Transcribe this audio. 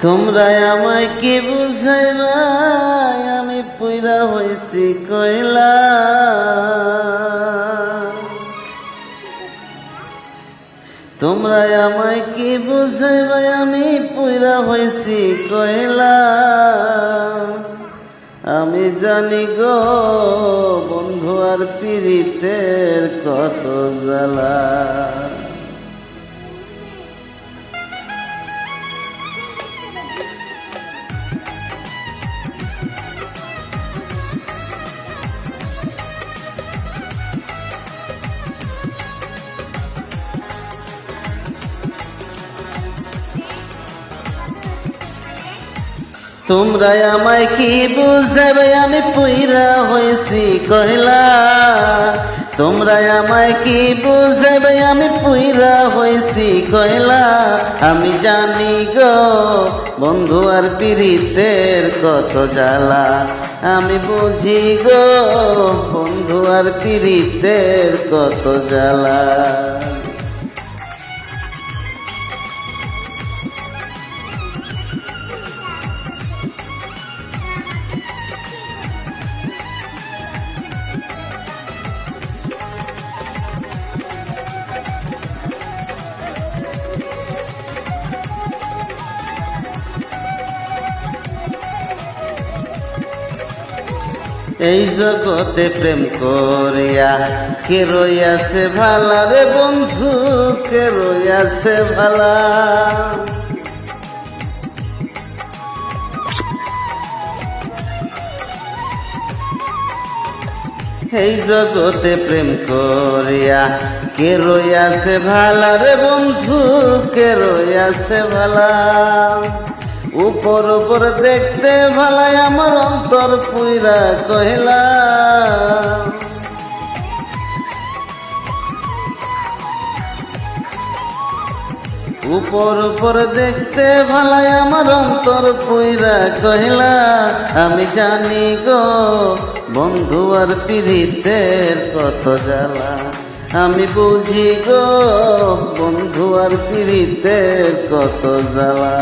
তোমরা আমায় কি বুঝাইবা আমি পুইরা হইছি কয়লা। তোমরা আমায় কি বুঝাইবা আমি পুইরা হইছি কয়লা। আমি জানি গো বন্ধু আর পীড়িতের কত জ্বালা। তোমরা আমায় কি বুঝাবে আমি পুইরা হইছি কয়লা। তোমরা আমায় কি বুঝাবে আমি পুইরা হইছি কয়লা। আমি জানি গো বন্ধু আর পীড়িতের কত জ্বালা। আমি বুঝি গো বন্ধু আর পীড়িতের কত জ্বালা। এই জগতে প্রেম করিয়া কে রইয়াছে ভালা রে বন্ধু, কে রইয়াছে ভালা। এই জগতে প্রেম করিয়া কে রইয়াছে ভালা রে বন্ধু, কে রইয়াছে ভালা। উপর উপর দেখতে ভালাই আমার অন্তর পুইরা কহিলা। উপর উপর দেখতে ভালাই আমার অন্তর পুইরা কহিলা। আমি জানি গো বন্ধু আর পীড়িতের কত জ্বালা। আমি বুঝি গো বন্ধু আর পীড়িতের কত জ্বালা।